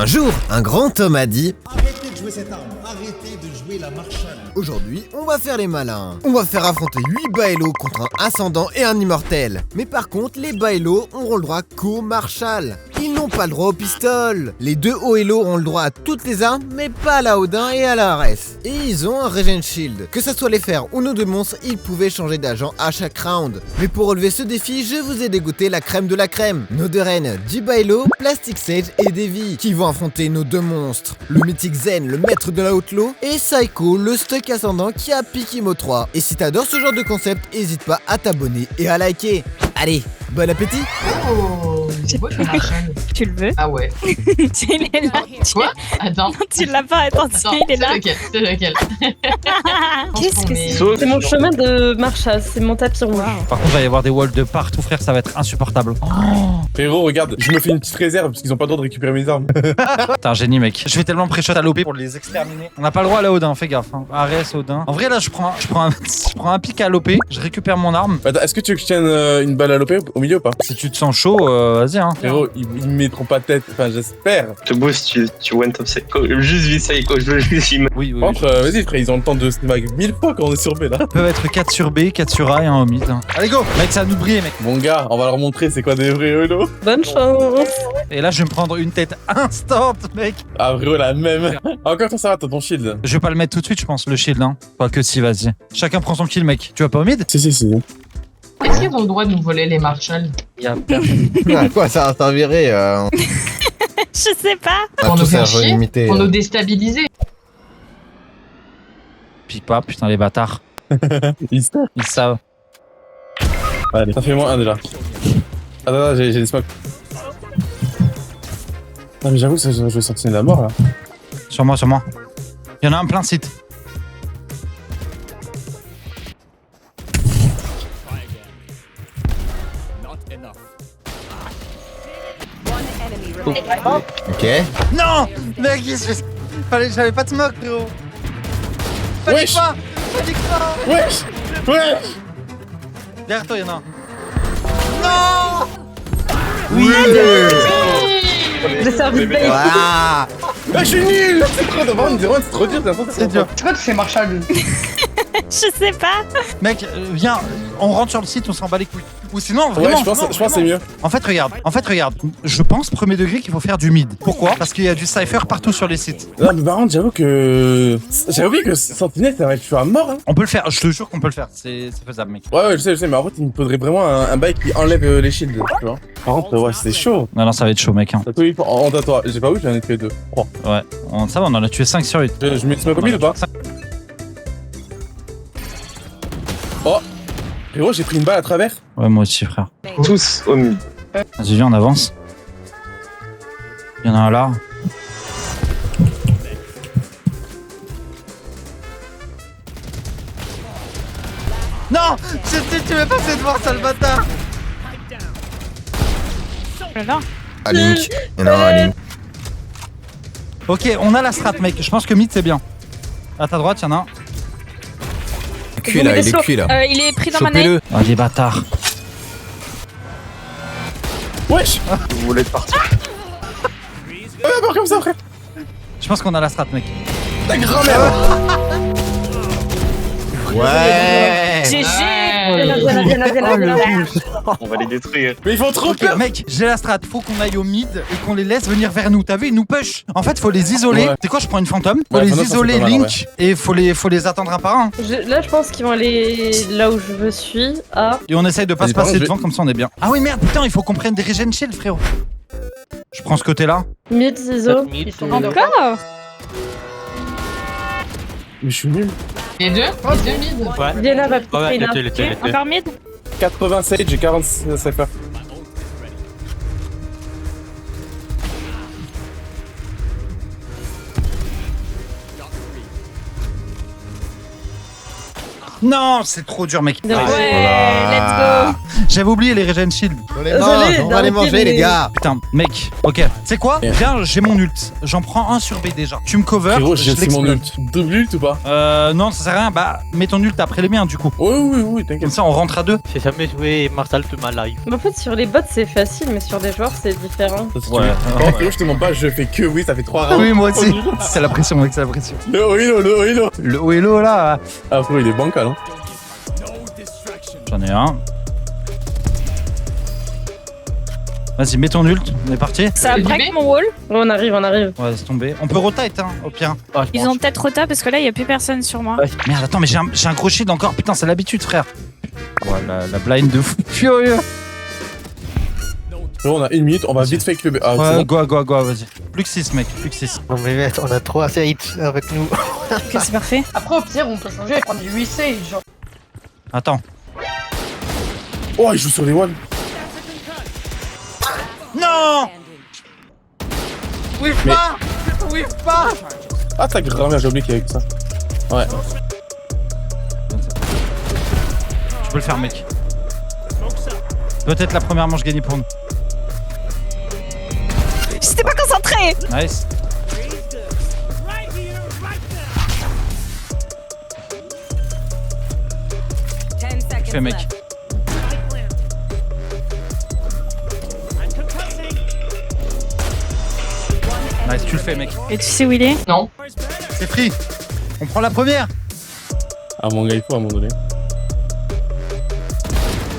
Un jour, un grand homme a dit: arrêtez de jouer cette arme, arrêtez de jouer la Marshall. aujourd'hui, on va faire les malins. On va faire affronter 8 Baello contre un ascendant et un immortel. Mais par contre, les Baello auront le droit qu'au Marshall. Ils n'ont pas le droit au pistol. Les deux Oelo auront le droit à toutes les armes, mais pas à la Odin et à la Ares. Et ils ont un Regen Shield. Que ça soit les fers ou nos deux monstres, ils pouvaient changer d'agent à chaque round. Mais pour relever ce défi, je vous ai dégoté la crème de la crème. Nos deux reines, du Baello, Plastic Sage et Devi, qui vont affronter nos deux monstres. Le mythique Zen, le maître de la Outlaw, et Psycho, le stuck ascendant qui a Pikimo 3. Et si t'adores ce genre de concept, n'hésite pas à t'abonner et à liker. Allez, bon appétit! Oh, c'est beau le Marshall. Tu le veux? Ah ouais. Il est là. Quoi? Attends. Non, tu l'as pas, attends, il est là. C'est lequel? Qu'est-ce que c'est? C'est mon chemin de Marshall, c'est mon tapis rouge. Par contre, il va y avoir des walls de partout, frère, ça va être insupportable. Frérot, regarde, je me fais une petite réserve parce qu'ils ont pas le droit de récupérer mes armes. T'es un génie, mec. Je vais tellement pré-shot à l'OP pour les exterminer. On n'a pas le droit à la Odin, fais gaffe. Hein. Ares, Odin. En vrai, là, je prends un pic à l'OP, je récupère mon arme. Attends, est-ce que tu veux que je tienne une balle à l'OP au milieu ou pas? Si tu te sens chaud, vas-y, hein. Frérot, ils me mettront pas tête, enfin j'espère. Je te boost, tu one top c'est juste vite ça, je veux juste y mettre. Oui, oui. Par contre, vas-y frère, ils ont le temps de se mag 1000 fois quand on est sur B là. Ils peuvent être 4 sur B, 4 sur A et 1 au mid. Allez, go! Mec, ça va nous briller, mec. Mon gars, on va leur montrer c'est quoi des vrais Elo. Bonne chance. Et là, je vais me prendre une tête instant, mec. Ah frérot, la même. Encore toi ça va, t'as ton shield. Je vais pas le mettre tout de suite, je pense, le shield, hein. Pas que si, vas-y. Chacun prend son kill, mec. Tu vas pas au mid? Si. Est-ce qu'ils ont le droit de nous voler les Marshall? Il y a personne. À quoi ça servirait Je sais pas. Pour nous faire chier? limiter. Pour nous déstabiliser? Pique pas, putain, les bâtards. Ils savent. Allez, ça fait moins un déjà. Attends, j'ai des smokes. Non mais j'avoue, je vais sortir de la mort là. Sur moi, sur moi. Il y en a un plein site. Ok. Non! Mec, j'avais pas de smoke, frérot. Wesh. Fallait pas! Wesh. Derrière toi, il y en a un. Non! Oui. J'ai servi de bait. Voilà. Ah, je suis nul. C'est trop de c'est trop dur. C'est dur. C'est quoi tu fais Marshall? Je sais pas. Mec, viens, on rentre sur le site, on s'en bat les couilles. Ou sinon, Ouais, vraiment. je pense que c'est mieux. En fait, regarde. Je pense, premier degré, qu'il faut faire du mid. Pourquoi? Parce qu'il y a du cypher partout sur les sites. Non mais par contre, j'avoue que Sentinelle ça va être à mort. Hein. On peut le faire, je te jure qu'on peut le faire. C'est faisable, mec. Ouais, je sais, mais en fait, il me faudrait vraiment un bail qui enlève les shields, tu vois. Par contre, ouais, c'est chaud. Non, ça va être chaud, mec. Hein. T'as tout eu en toi. J'ai pas vu, j'en ai tué 2. Oh. Ouais, ça va, on en a tué 5 sur 8. Je mets smoke au mid ou pas? Oh. Frérot, j'ai pris une balle à travers. Ouais, moi aussi, frère. Tous au mid. Vas-y, viens, on avance. Il y en a un là. Non! Tu m'as pas fait devant ça, le bâtard! Voilà. À Link. Non, à Link. Ok, on a la strat, mec. Je pense que mid, c'est bien. À ta droite, il y en a un. Cuit là, il est cuit là. Il est pris dans ma nez. Chopez-le. Oh, les bâtards. Wesh. Vous voulez partir? Pas comme ça, frère. Je pense qu'on a la strat, mec. Ta grand-mère. Ouais. GG. On va les détruire. Mais ils font trop Ok, peur. mec, j'ai la strat. Faut qu'on aille au mid et qu'on les laisse venir vers nous. T'as vu, ils nous push. En fait, faut les isoler. Ouais. C'est quoi, je prends une fantôme. Faut Ouais, les fantôme, ça, isoler, c'est pas mal, Link. Et faut les attendre un par un. Là, je pense qu'ils vont aller là où je suis. Ah. Et on essaye de pas Vas-y, se par passer contre, devant, comme ça on est bien. Ah oui, merde, putain, il faut qu'on prenne des regen shield, frérot. Je prends ce côté-là. Mid, ciseaux. Encore. Mais je suis nul. Les deux? Les deux mid? Diana va piquer une arme. Encore mid. 80 sage et 40 cypher. Non, c'est trop dur, mec. Ouais, Ouais, let's go. J'avais oublié les regen shield. On les mange, on va les manger, les gars. Putain, mec, ok. Tu sais quoi? Viens, j'ai mon ult. J'en prends un sur B déjà. Tu me cover. Frérot, je j'ai mon l'explose. ult. Double ult ou pas? Non, ça sert à rien. Bah, mets ton ult après les miens du coup. Oui, Comme t'inquiète. ça, on rentre à deux. J'ai jamais joué Martial de ma life. En fait, sur les bots, c'est facile, mais sur des joueurs, c'est différent. Ouais. Frérot, je te mens pas, je fais que oui, ça fait 3 rounds. Oui, moi aussi. C'est la pression, mec, c'est la pression. Le Oilo. Le Oelo là. Ah, frérot, il est bancal, hein. J'en ai un. Vas-y, mets ton ult, on est parti. Ça Du break B mon wall. On arrive. Ouais, laisse tomber. On peut rotate, hein, au pire. Ah, je Ils pense. ont peut-être rota parce que là, il y a plus personne sur moi. Ouais. Merde, attends, mais j'ai un gros shield encore. Putain, c'est l'habitude, frère. Voilà, la blind de fou furieux. Frérot, on a 1 minute, on va vite fake le B. Ah, c'est Ouais, bon. go, vas-y. Plus que 6, mec, plus que 6. Non mais mec, on a 3 hits avec nous. Ok, c'est parfait. Après, au pire, on peut changer et prendre du 8 sage. Genre. Attends. Oh, il joue sur les walls. Non! Whiff pas! Whiff pas! Ah, ta grand-mère, j'ai oublié qu'il y avait que ça. Ouais. Je peux le faire, mec. Peut-être la première manche gagnée pour nous. J'étais pas concentrée. Nice. Fais, mec. Nice, tu le fais, mec. Et tu sais où il est? Non. C'est free. On prend la première. Ah, mon gars, il faut à un moment donné.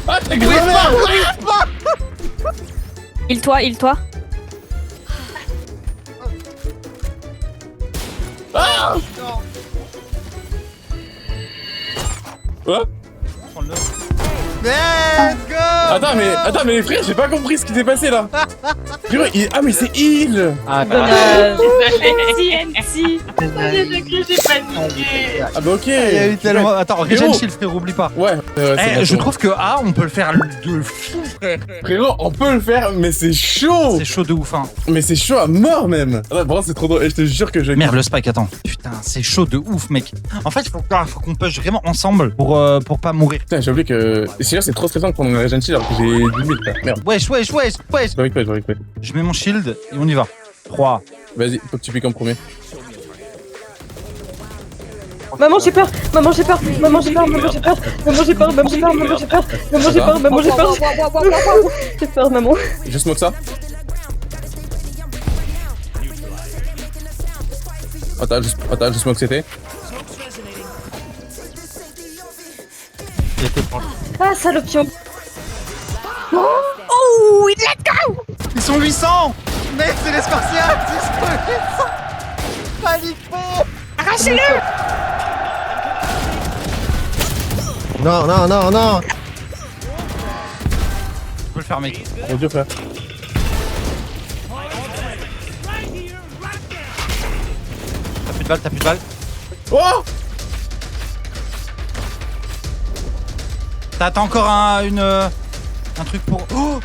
Ah, ta grand-mère! Il-toi. Ah! Quoi? Prends-le. Let's go. Attends, mais frère, j'ai pas compris ce qui s'est passé là. Frérot, ah, mais c'est heal! Ah, Dommage. TNT. J'ai paniqué. Ah, bah ok! Il y a eu tellement. Attends, regen Frérot. shield, frérot, oublie pas. Ouais, c'est Je bon. trouve que A, on peut le faire de fou, frère. Frérot, on peut le faire, mais c'est chaud! C'est chaud de ouf, hein. Mais c'est chaud à mort même! Attends, vraiment, c'est trop drôle. Et je te jure que je. Merde, le spike, attends. Putain, c'est chaud de ouf, mec. En fait, faut qu'on push vraiment ensemble pour pas mourir. Putain, j'ai oublié que. Et sinon, c'est trop stressant de prendre un regen shield alors que j'ai 10 000, frère. Merde. Wesh. Je vais avec quoi. Je mets mon shield et on y va. 3. Vas-y, faut que tu piques en premier. Maman, j'ai peur. J'ai peur, maman. Je smoke ça. Attends, je smoke CT. Ah, salopio. Oh, il l'a. Ils sont 800. Mec, c'est les Spartiates. Ils sont 800. Panique pas. Arrachez-le. Non. Tu peux le faire, mec. Mon dieu, frère. T'as plus de balles. Oh! T'as encore un truc pour. Oh!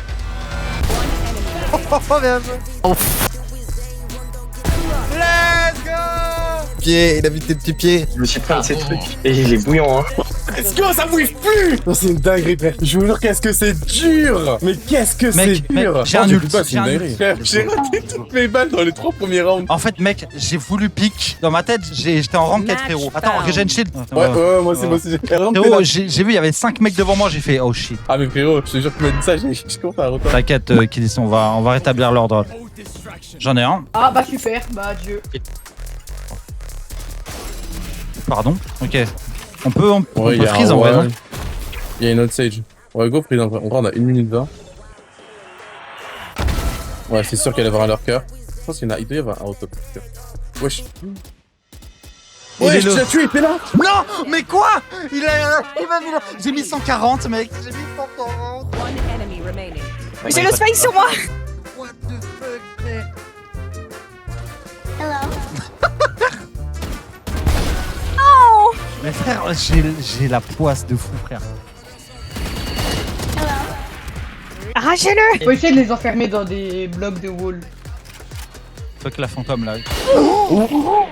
Pied, il a vu tes petits pieds. Je me suis pris un de ces trucs et il est bouillant, hein. Let's go, ça bouge plus! Non, c'est une dinguerie, frère. Je vous jure, qu'est-ce que c'est dur! Mais qu'est-ce que c'est Mec, dur! j'ai un Non, ult, dis pas, c'est j'ai une un dinguerie. ult. Frère, j'ai raté toutes mes balles dans les 3 premiers rounds. En fait, mec, j'ai voulu pique. Dans ma tête, j'étais en rank 4, frérot. Attends, regen shield. Ouais, moi aussi. Frérot, Frérot, j'ai vu, il y avait 5 mecs devant moi, j'ai fait oh shit. Ah, mais frérot, je te jure que tu m'as dit ça, j'ai commencé à retard. T'inquiète, Kidis, on va rétablir l'ordre. J'en ai un. Ah bah super, bah adieu. Pardon. Ok. On peut Ouais, il y a freeze en vrai, non? Il y a une autre sage. Ouais, go freeze en vrai. On a 1 minute 20. Ouais, c'est sûr qu'elle va avoir un lurker. Je pense qu'il doit y avoir un auto. Wesh. Ouais, tu l'as tué, t'es là! Non, mais quoi? Il m'a mis là. J'ai mis 140, mec. J'ai mis 140. J'ai le spike sur moi. What the fuck, frère? Oh. Mais frère, j'ai la poisse de fou, frère. Arrachez-le. Faut essayer de les enfermer dans des blocs de wall. Fuck la fantôme là.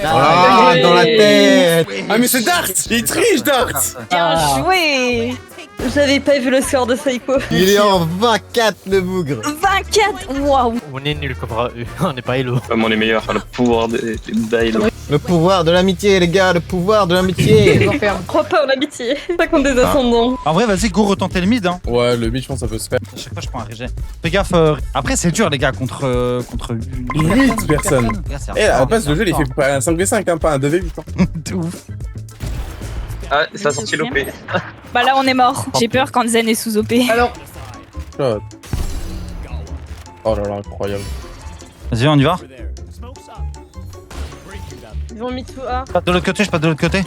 Ah, dans la tête. Ah, mais c'est Dart! Il triche, Dart! Bien joué. J'avais pas vu le score de Saiko. Il est en 24 le bougre. 24. Waouh. On est nuls comme eux. On n'est pas Hello. Vraiment les meilleurs, le pouvoir des Bailo. Le pouvoir de l'amitié les gars, le pouvoir de l'amitié. Les enferme. Je crois pas en amitié. Pas contre des ascendants. En vrai, vas-y, go, retenter le mid. Hein. Ouais, le mid, je pense que ça peut se faire. À chaque fois, je prends un rejet. Fais gaffe. Après, c'est dur, les gars, contre 8 personnes. Eh, à la base, le jeu, il fait pas un 5v5, hein, pas un 2v8. Hein. De ouf. Ah, ça a sorti l'OP. Bah là, on est mort. J'ai peur quand Zen est sous OP. Alors, God. Oh là là, incroyable. Vas-y, on y va. Ils vont me to A. Je passe de l'autre côté, je passe de l'autre côté.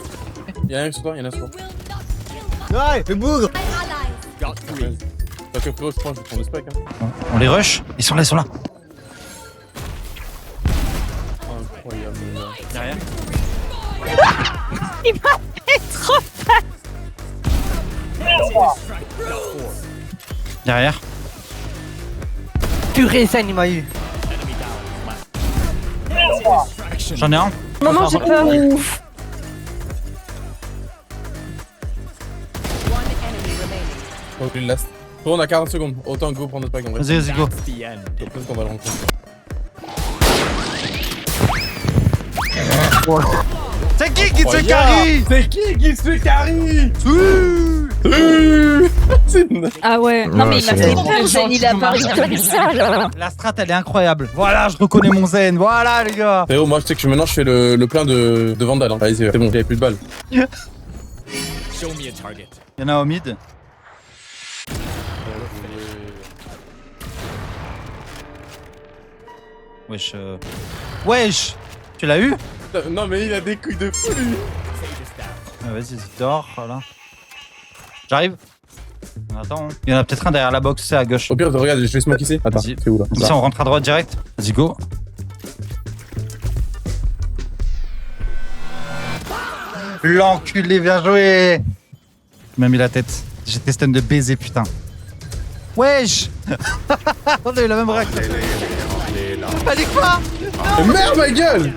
Y'en a un sur toi, y'en a un sur toi. Ouais, le bougre. Donc, frérot, je pense que je vais prendre le spec. Hein. On les rush. Ils sont là, ils sont là. Incroyable, mon gars. Derrière. Il m'a fait trop mal. Derrière. Purée, ça, il m'a eu. J'en ai un. Maman, j'ai peur. Oh, il last. Frérot, on a 40 secondes. Autant go prendre notre spec en vrai. Vas-y, vas-y, go. Je pense qu'on va le rencontrer. C'est qui se carry? C'est qui se carry? C'est Ah ouais. Non mais il m'a c'est fait bon. peur. Zen, il a paru comme ça là. La strat, elle est incroyable. Voilà, je reconnais mon zen. Voilà, les gars. Frérot, moi je sais que maintenant je fais le plein de Vandal. Hein. Vas-y, c'est bon, j'avais plus de balles. Il y en a au mid. Wesh. Wesh. Tu l'as eu? Non mais il a des couilles de fou lui. Ah, vas-y, dors, voilà. J'arrive. Attends, hein. Il y en a peut-être un derrière la box, c'est à gauche. Au pire, regarde, je vais smoke ici. Attends, Vas-y. c'est où là? Ici, on rentre à droite direct. Vas-y, go. L'enculé, bien joué. Il m'a mis la tête. J'étais stun de baiser, putain. Wesh. On a eu la même réaction. Panique pas. Mais merde, ma gueule!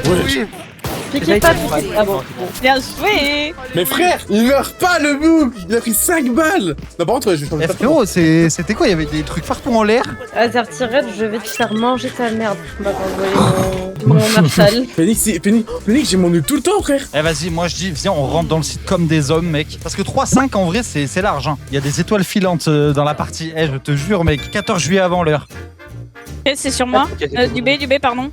Oui. Piquez pas, piquez. Ah bon. Bien joué. Mais frère, il meurt pas le bouc! Il a pris 5 balles! Non, par contre, je vais changer Eh, de frérot, c'était quoi? Il y avait des trucs partout en l'air. Azertirette, je vais te faire manger ta merde. Je m'attends envoyer mon Marshall. Phoenix, j'ai mon nœud tout le temps, frère! Eh vas-y, moi je dis, viens, on rentre dans le site comme des hommes, mec. Parce que 3-5 en vrai, c'est large. Hein. Il y a des étoiles filantes dans la partie. Eh, je te jure, mec, 14 juillet avant l'heure. Ok, c'est sur moi. Du B, pardon.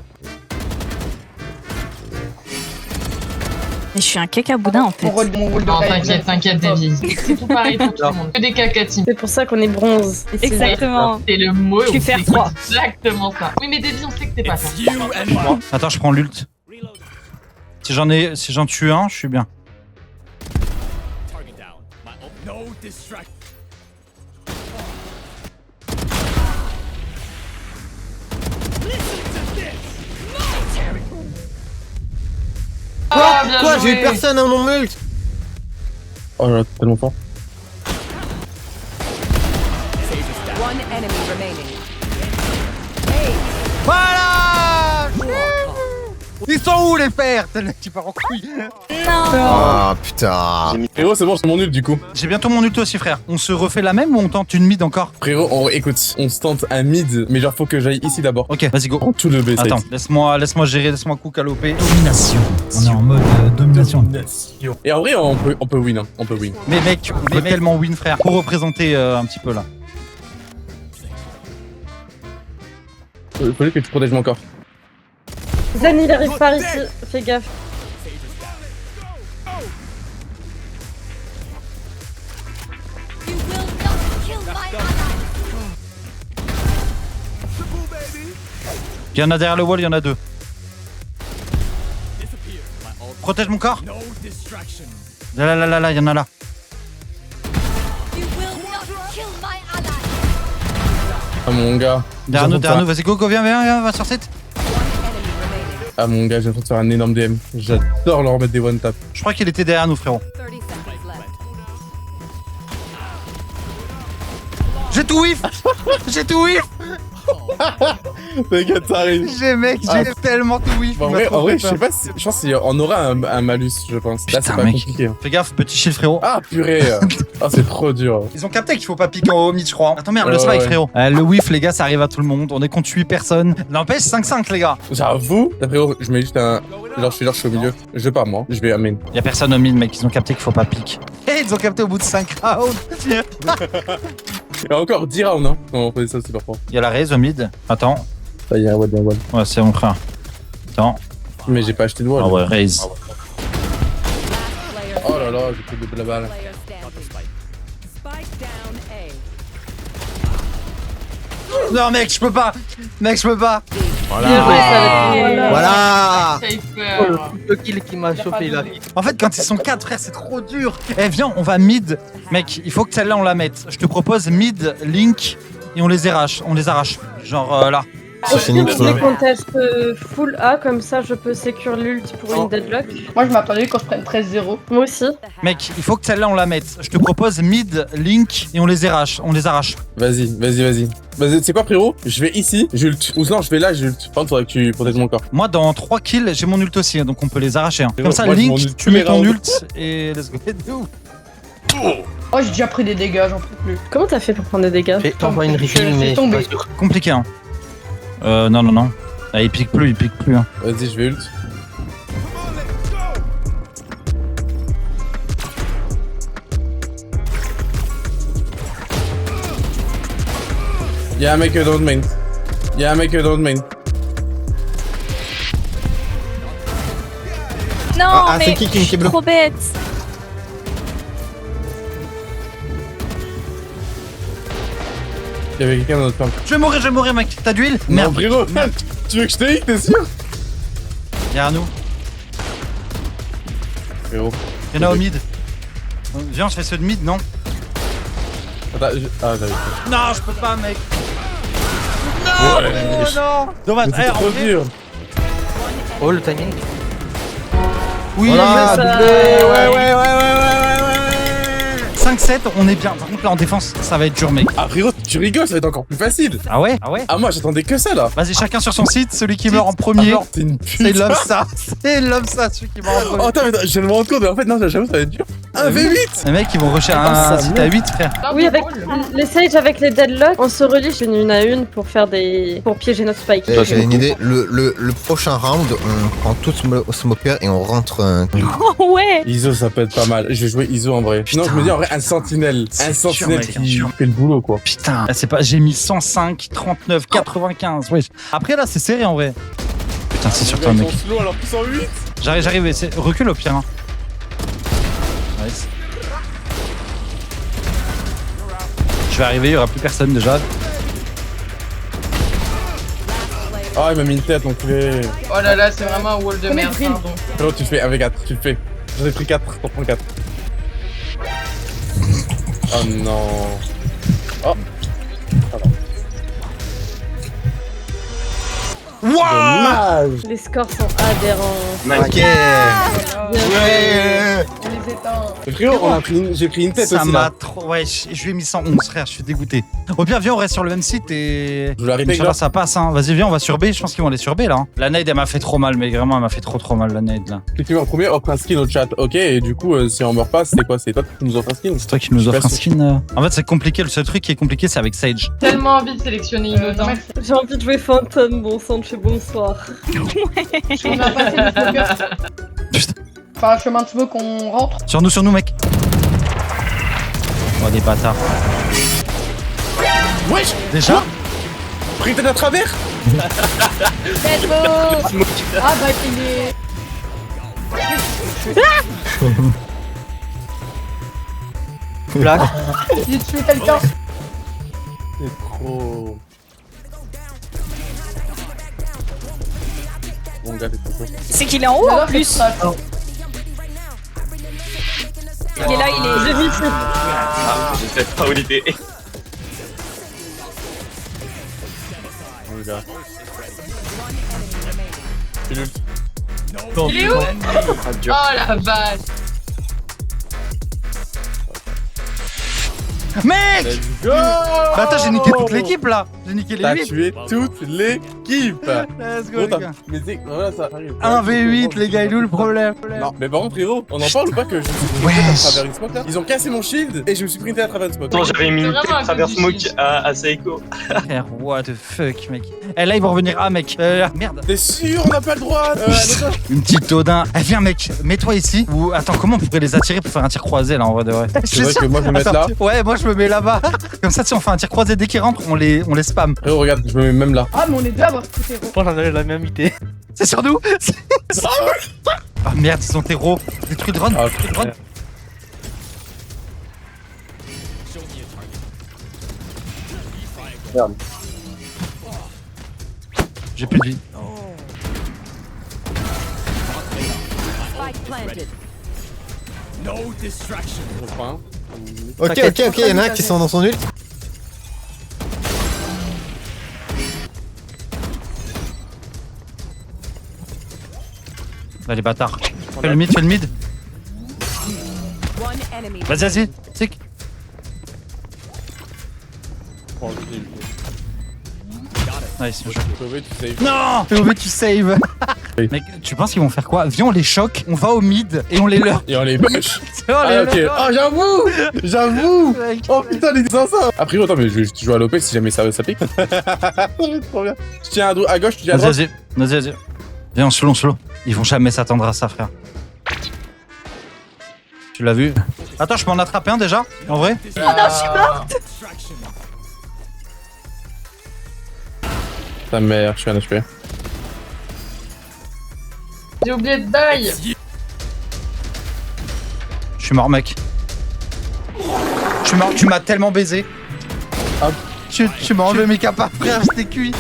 Mais je suis un caca boudin en fait. mon rôle de Non, réalisateur, t'inquiète, Davy. C'est tout pareil pour tout le monde. Que des cacatines. C'est pour ça qu'on est bronze. Et c'est Exactement. C'est le mot. Je suis on faire sait froid. Exactement ça. Oui, mais Davy, on sait que t'es pas ça. Attends, je prends l'ult. Si j'en tue un, je suis bien. Ah, bien Quoi? joué. J'ai eu personne à mon mult. Oh là là, tellement fort. One enemy remaining. Voilà. Ils sont où les fers? C'est le mec qui part en couille. Ah putain. Frérot, c'est bon, c'est mon nul du coup. J'ai bientôt mon ult aussi, frère. On se refait la même ou on tente une mid encore? Frérot, écoute, on se tente un mid, mais genre faut que j'aille ici d'abord. Ok, vas-y, go. Prends tout le B. Attends, laisse-moi gérer, laisse-moi cook à l'OP. Domination. On est en mode domination. Et en vrai, on peut win, hein. On peut win. Mais mec, on peut tellement win, frère. Pour représenter un petit peu là. Faut que tu protèges mon corps. Zen, il arrive par ici. Fais gaffe. Il y en a derrière le wall, il y en a deux. Protège mon corps. Là, il y en a là. Ah mon gars. Derrière nous, vas-y, go, viens, va sur site. Ah mon gars, j'ai l'impression de faire un énorme DM. J'adore leur mettre des one tap. Je crois qu'il était derrière nous, frérot. J'ai tout whiff. J'ai tout whiff. T'inquiète, ça arrive. J'ai tellement tout oui. Bon, en vrai, je sais pas si. Je pense qu'on aura un malus, je pense. Là, c'est pas mec. compliqué. Hein. Fais gaffe, petit shield, frérot. Ah, purée. Ah, c'est trop dur. Ils ont capté qu'il faut pas piquer en haut mid, je crois. Attends, merde, le Ouais, spike, ouais. frérot. Le whiff, les gars, ça arrive à tout le monde. On est contre 8 personnes. N'empêche, 5-5, les gars. J'avoue. Là, frérot, je mets juste un. Genre, je suis au milieu. Je vais pas, moi. Je vais à main. Y'a personne au mid, mec. Ils ont capté qu'il faut pas pique. Et ils ont capté au bout de 5 rounds. Il y a encore 10 rounds, hein. On faisait ça super fort. Y'a la raise au mid. Attends. Ça y est, un wad. Ouais, c'est mon frère. Attends. Mais j'ai pas acheté de wad. Ah ouais, raise. Oh là là, j'ai pris de la balle. Player standing. Spike down A. Non, mec, je peux pas. Mec, je peux pas. Voilà. Le kill qui m'a chauffé, il arrive. En fait, quand ils sont 4, frère, c'est trop dur. Eh, viens, on va mid. Mec, il faut que celle-là, on la mette. Je te propose mid, link, et on les arrache. Genre là. C'est fini, Dès qu'on teste full A, comme ça je peux sécure l'ult pour une deadlock. Moi, je m'attendais qu'on se prenne 13-0. Moi aussi. Mec, il faut que celle-là, on la mette. Je te propose mid, link, et on les arrache. Vas-y. C'est quoi, frérot? Je vais ici, j'ult. Ou sinon, je vais là, j'ult. Par contre, faudrait que tu protèges mon corps. Moi, dans 3 kills, j'ai mon ult aussi, donc on peut les arracher. Hein. Comme ça, Moi, je m'en link, ult tu tous mets les ton rounds. ult, et let's go. Oh, j'ai déjà pris des dégâts, j'en peux plus. Comment t'as fait pour prendre des dégâts? T'envoies une refill, mais je suis pas sûr. Compliqué, hein. Non. Ah, il pique plus. Hein. Vas-y, je vais ult. Y'a un mec dans le main. Non, Ah, c'est mais qui je suis bleu? trop bête. Y'avait quelqu'un dans notre camp. Je vais mourir, mec. T'as d'huile? Non, Merde. frérot, tu veux que je te hit, t'es sûr? Y'a nous. Frérot. Y'en a au mid. Viens, je fais ceux de mid, non? Attends, ah, j'avais. Non, je peux pas, mec. Ouais. Non. Dommage. C'est trop dur. Oh, le timing. Oui, Voilà, ça- doublé. Ouais. 5-7, on est bien. Par contre, là, en défense, ça va être dur, mec. Ah, frérot, tu rigoles, ça va être encore plus facile. Ah ouais? Ah, moi, j'attendais que ça, là. Vas-y, chacun sur son site. Celui qui meurt en premier, T'es une pute. c'est l'homme ça. C'est l'homme ça, celui qui meurt en Oh, premier. attends, mais je viens de me rendre compte, mais en fait, non, j'avoue, ça va être dur. Un V8. Les mecs, ils vont rusher ça un site à 8, frère. Oui, avec les Sage avec les deadlocks, on se relie une à une pour faire pour piéger notre spike. J'ai une idée. Le prochain round, on prend tout smoker et on rentre. Oh ouais. ISO, ça peut être pas mal. Je vais jouer ISO en vrai. Sinon, je me dis en vrai, un sentinelle. C'est Un sentinelle dur, mec, qui dur. fait le boulot, quoi. Putain, c'est pas. J'ai mis 105, 39, 95. Ouais. Après là, c'est serré en vrai. Putain, c'est sur toi, Ils mec. sont slow alors qu'ils sont 8. J'arrive. Recule au pire. Hein. Nice. Je vais arriver, il y aura plus personne déjà. Ah, il m'a mis une tête, donc fait. Oh là là, c'est vraiment un wall de merde, Green. pardon. Frérot, tu le fais 1v4, tu le fais. J'en ai pris 4, t'en prends 4. Oh non. Oh. Dommage. Les scores sont aberrants. Ok. Bien Ouais. On les éteint. Mais frérot, j'ai pris une tête Ça aussi m'a là. trop. Ouais, je lui ai mis 111, frère, je suis dégoûté. Au pire, viens, on reste sur le même site et. Je voulais arrêter, Inch'Allah, gars. ça passe, hein. Vas-y, viens, on va sur B. Je pense qu'ils vont aller sur B là. Hein. La nade, elle m'a fait trop mal, mais vraiment, elle m'a fait trop mal, la nade là. Si tu veux en premier, offre un skin au chat. Ok, et du coup, si on meurt pas, c'est quoi? C'est toi qui nous offre un skin? C'est toi qui nous Je sais offre un pas skin. En fait, c'est compliqué. Le seul truc qui est compliqué, c'est avec Sage. Tellement envie de sélectionner Innocent. J'ai envie de jouer Phantom, bon sang de chez bonsoir. On a passé le smoker. Putain. Enfin, chemin de smoke, on rentre. Sur nous, mec. Oh, des bâtards. Wesh! Déjà? Pris tête à travers? Let's go. Ah bah, il est. Black. J'ai tué quelqu'un. C'est trop. Bon, gars, t'es trop chaud. C'est qu'il est en haut en plus. Il est là, il est. J'ai vu Je sais pas où il était. Bon, les gars. Il est où? Oh la vache. Mec! Let's Bah attends, j'ai niqué toute l'équipe là. J'ai niqué les T'as 8. tué toute l'équipe. Let's go, Gros, les t'as- gars. Mais c'est voilà ça arrive. 1v8, les gars, il est où le problème? Non, mais par contre, frérot, on en parle ou pas que je me suis printé à travers une smoke là? Ils ont cassé mon shield et je me suis printé à travers une smoke. Non, j'avais mis une Vraiment un travers coup de smoke shield. à Seiko. Frère, what the fuck, mec. Eh là, ils vont revenir. Ah, mec. Merde. T'es sûr, on n'a pas le droit Une petite Odin. Eh, viens, mec, mets-toi ici. Ou attends, comment on pourrait les attirer pour faire un tir croisé là en vrai de vrai? C'est vrai que moi je vais me mettre là. Ouais, moi je me mets là-bas. Comme ça, si on fait un tir croisé dès qu'ils rentrent, on les spam. Frérot, regarde, je me mets même là. Ah, mais on est deux à avoir tout héros. Je pense qu'on avait la même idée. C'est sur nous. Ah merde, ils ont terreau. Détruit le drone. Ah, Détruit le drone. Merde. J'ai plus de vie. Spike planted. Je prends un. Ok, il y en a un qui sont dans son ult. Là, les bâtards. Fais le mid, fais le mid. One enemy. Vas-y, vas-y. Tic. Nice, bien joué. Tu sais. Non, POV, tu save. Oui. Mec, tu penses qu'ils vont faire quoi? Viens, on les choque, on va au mid et on les leurre. Et on les push. On Ah, les ok. leurre. Ah, j'avoue. J'avoue. Mec. Oh putain, les ça. Après, attends, mais je vais jouer à l'OP si jamais ça pique. Trop bien. Je tiens à gauche, tu tiens à Vas-y, droite. vas-y. Viens, on slow. Ils vont jamais s'attendre à ça, frère. Tu l'as vu? Attends, je peux en attraper un déjà? En vrai? Oh non, je suis morte. Ta mère, je suis un HP. J'ai oublié de die. Je suis mort, mec. Je suis mort, tu m'as tellement baisé. Ah. Tu m'as enlevé mes capas, frère, j'étais cuit.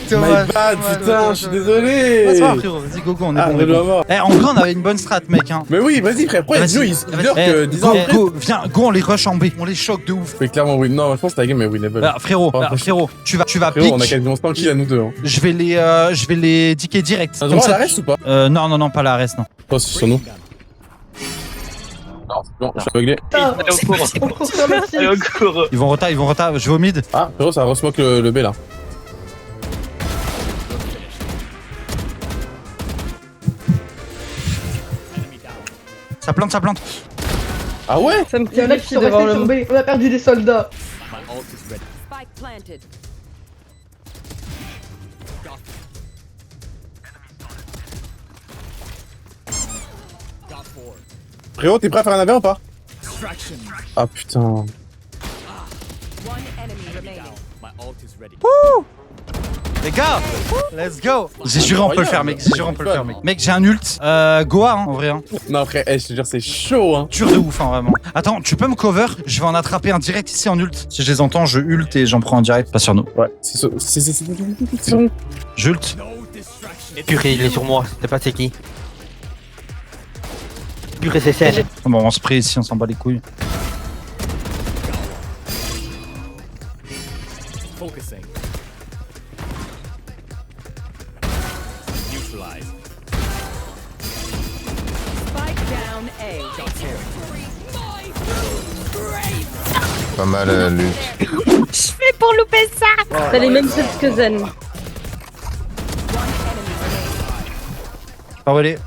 My bad, putain, je suis désolé. C'est pas grave, frérot, vas-y, go, on est Ah, bon. on doit voir. Eh, en vrai, on avait une bonne strat, mec. Hein. Mais oui, vas-y, frère. Pourquoi Vas-y. ils meurent que 10 ans Go, après? go, viens, go, on les rush en B. On les choque de ouf. Mais clairement, oui. Non, je pense que ta game est winnable. Bah, frérot, tu vas Frérot, on a pique. quasiment 100 kills à nous deux. Hein. Je vais les dicker direct. T'as le Comme droit à ça. la reste ou pas? Non, pas la reste, non. Oh, c'est sur nous. Non, c'est bon, je suis buglé. Ah, Allez au cours. merci. Allez au cours. Ils vont retard, je vais au mid. Ah, frérot, ça resmoke le B là. Ça plante. Ah ouais? Ça me Il y en a qui terrifie sont devant restés le sur B. On a perdu des soldats. Spike planted. Frérot, t'es prêt à faire un AV ou pas? Ah putain. One enemy remaining. Les gars, let's go. J'ai juré on peut le faire, mec. Mec, j'ai un ult. Goa, hein, en vrai. Hein. Non, frère, je te jure, c'est chaud, hein. Dur de ouf, hein, vraiment. Attends, tu peux me cover? Je vais en attraper un direct ici en ult. Si je les entends, je ult et j'en prends un direct. Pas sur nous. Ouais, c'est bon. J'ult. Purée, il est sur moi. C'est pas c'est qui. Purée, c'est sèche. Bon, on se prie ici, on s'en bat les couilles. Spike down A. Pas mal, Luc. Je fais pour louper ça. T'as les mêmes sets que Zen. Pas volé.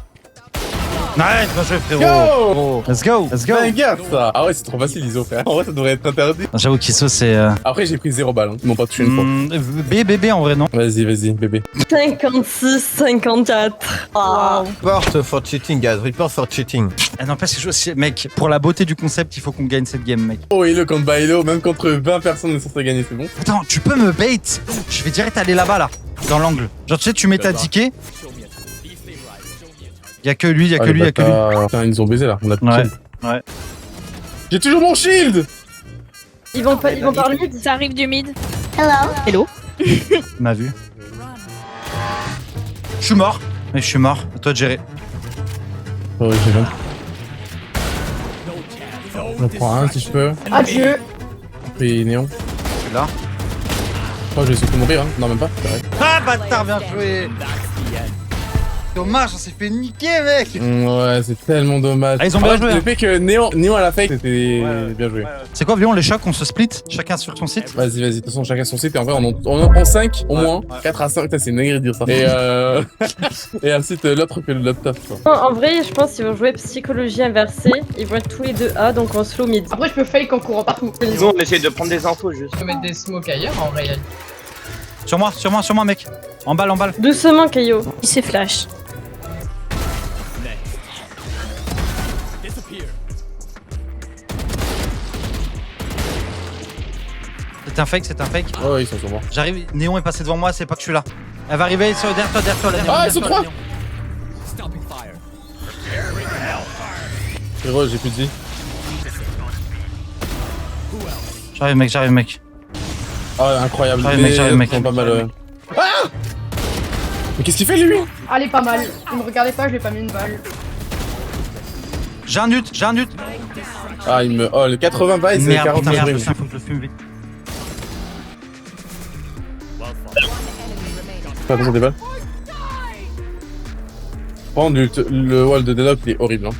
Nice, bien joué, frérot. Yo! Let's go. Banger ça! Ah ouais, c'est trop facile, Iso, frère. En vrai, ça devrait être interdit. J'avoue qu'Iso, c'est. Après, j'ai pris 0 balles. Hein. Ils m'ont pas touché une fois. Bébé en vrai, non? Vas-y, bébé. 56, 54. Wow. Report for cheating, guys. Report for cheating. N'empêche que mec, pour la beauté du concept, il faut qu'on gagne cette game, mec. Oh, Elo contre Bailo, même contre 20 personnes, on est censé gagner, c'est bon? Attends, tu peux me bait? Je vais direct aller là-bas, là. Dans l'angle. Genre, tu sais, tu mets ta ticket. Y'a que lui. Putain, ils nous ont baisé là. On a plus de shield. Ouais. J'ai toujours mon shield! Ils vont par le mid. Ça arrive du mid. Il m'a vu. Je suis mort. Mais je suis mort. À toi de gérer. Oh, j'ai 20. J'en prends un si je peux. Adieu. Et Néon. Je suis là. Oh, je vais surtout mourir, hein. Non, même pas. C'est vrai. Ah, bâtard, bien joué. Dommage, on s'est fait niquer, mec. Ouais, c'est tellement dommage. Ah, ils ont bien joué. Le fait que Néon à la fake, c'était bien joué. C'est quoi, viens, on les choque, on se split, chacun sur son site. Vas-y, de toute façon, chacun son site et en vrai, on en prend 5 au moins. 4 à 5, putain, c'est une dinguerie de dire ça. Et ensuite, l'autre que l'autre top. Non, en vrai, je pense qu'ils vont jouer psychologie inversée. Ils vont être tous les deux A, donc en slow mid. Après, je peux fake en courant partout. Disons, on essaie de prendre des infos juste. Je peux mettre des smokes ailleurs en réel. Sur moi, mec. En balle. Doucement, Kayo. Il s'est flash. C'est un fake. Oh, ils sont sur moi. J'arrive, Néon est passé devant moi, c'est pas que je suis là. Elle va arriver derrière toi, là. Ah, ils sont 3. Frérot, j'ai plus de vie. J'arrive, mec. Ah, incroyable. J'arrive, mec. Ils sont pas mal. Ah! Mais qu'est-ce qu'il fait, lui? Allez, pas mal. Il me regardait pas, je lui ai pas mis une balle. J'ai un nut. Ah, il me. Oh, le 80 balles, c'est Merde, 40 faut après. que je le fume vite. Fais attention des balles. Prends le wall de Deadlock, il est horrible. Hein.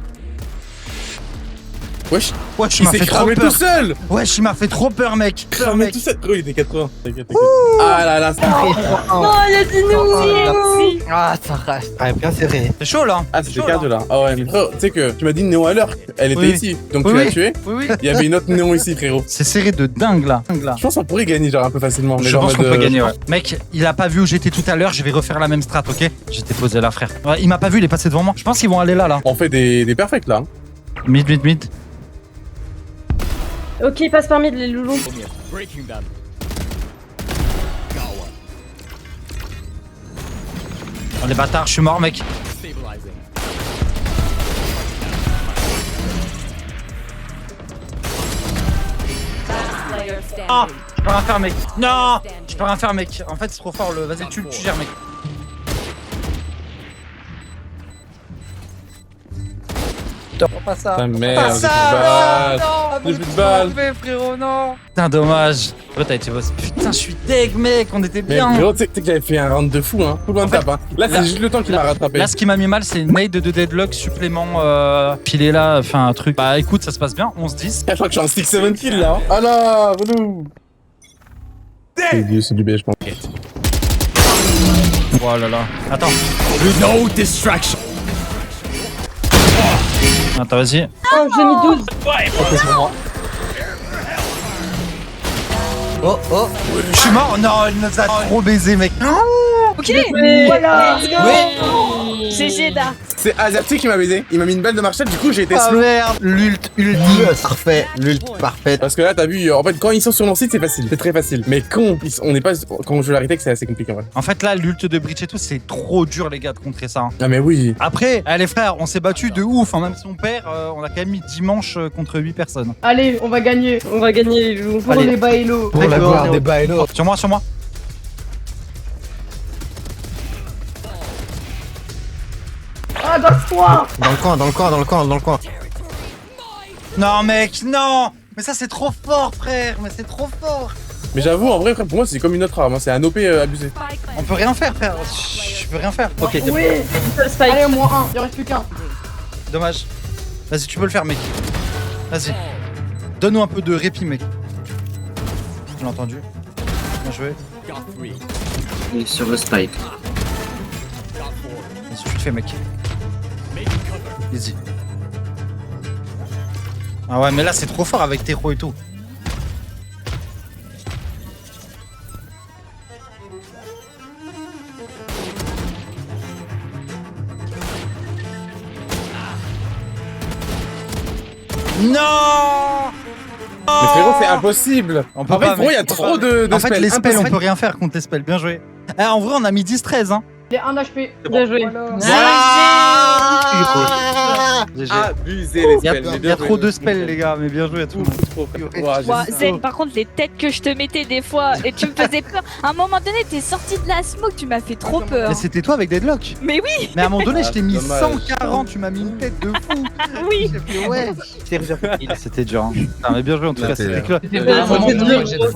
Wesh, Wesh, il s'est cramé tout seul. Wesh, il m'a fait trop peur, mec. Cramé tout seul. Oh, il était 80. Ah là là, c'est Non, il a dit nous. Ah, ça reste. Ah, bien serré. C'est chaud, là. Ah, c'était cardio là. Ah ouais, mais frérot, tu sais que tu m'as dit Néon à l'heure. Elle était Oui. ici. Donc Oui, tu l'as oui. tué. Oui. Il y avait une autre Néon ici, frérot. C'est serré de dingue, là. Je pense qu'on pourrait gagner, genre un peu facilement. Mais Je genre pense en qu'on mode, peut gagner, ouais. Mec, il a pas vu où j'étais tout à l'heure, je vais refaire la même strat, ok? J'étais posé là, frère. Ouais, il m'a pas vu, il est passé devant moi. Je pense qu'ils vont aller là. On fait des perfects là. Mid. Ok, il passe par mid, les loulous. Oh, les bâtards, je suis mort, mec. Ah, je peux rien faire, mec. Non, je peux rien faire, mec. En fait, c'est trop fort. Vas-y, tu gères, mec. Pas ça. Putain, merde, j'ai plus de balles. Frérot, non. Putain, dommage. Pourquoi t'as été boss? Putain, je suis deg, mec. On était Mais bien. frérot, tu sais que j'avais fait un round de fou, hein. Tout loin de tap, hein. Là, c'est juste le temps qui m'a rattrapé. Là, ce qui m'a mis mal, c'est une nade de deadlock supplément pilé là, enfin un truc. Bah écoute, ça se passe bien, 11-10. Je crois que je suis en 6-7 kills là. Ah là, relou. C'est du B, je pense. Oh là là. Attends. No distraction. Attends, vas-y. Oh, j'ai mis 12. Oh, Je suis mort. Non, il nous a trop baisé, mec. Ok. Voilà. GG Da. C'est Azerty qui m'a baisé. Il m'a mis une balle de Marshall, du coup j'ai été Ah slow. merde. L'ult ultime. parfait, l'ult parfait. Parce que là, t'as vu, en fait, quand ils sont sur mon site, c'est facile. C'est très facile. Mais quand on n'est pas. Quand on joue la retake, c'est assez compliqué en vrai. En fait, là, l'ult de Breach et tout, c'est trop dur, les gars, de contrer ça. Hein. Ah, mais oui. Après, les frères, on s'est battu de ouf. Hein. Même si on perd, on a quand même mis 10 manches contre 8 personnes. Allez, on va gagner. On va gagner les loulous. Pour les baïlos. Pour la gloire des baïlos. Sur moi. Ah, donne-toi. Dans le coin. Non, mec, non. Mais ça, c'est trop fort, frère. Mais c'est trop fort. Mais j'avoue, en vrai, frère, pour moi, c'est comme une autre arme. Hein. C'est un OP abusé. On peut rien faire, frère. Je peux rien faire. Ok, c'est Oui. Spike. Allez, au moins un. Il en reste plus qu'un. dommage. Vas-y, tu peux le faire, mec. Vas-y. Donne-nous un peu de répit, mec. Tu l'as entendu? Bien joué. Il est sur le spike. Vas-y, tu le fais, mec. Easy. Ah ouais, mais là, c'est trop fort avec Tero et tout. Non! Mais frérot, c'est impossible. On peut En fait, pas, frérot, il y a mec. trop de En fait, spells. les spells, on Impossible. peut rien faire contre les spells. Bien joué. Eh, en vrai, on a mis 10-13, hein. Il est 1 HP. Bien joué. GG. Abusé les Il y a, spells. mais il y bien a joué. trop de spells, les gars, mais bien joué à tout le monde. Trop, frère. Ouah, j'ai- Ouah, Zen, par contre, les têtes que je te mettais des fois et tu me faisais peur. À un moment donné, t'es sorti de la smoke, tu m'as fait trop peur. Mais c'était toi avec Deadlock. Mais oui, Mais à un moment donné, je t'ai mis dommage. 140, tu m'as mis une tête de fou. oui. J'ai fait ouais. C'était dur, hein. Putain, mais bien joué en tout cas, c'était C'était clair. C'était vraiment C'était dur. dur.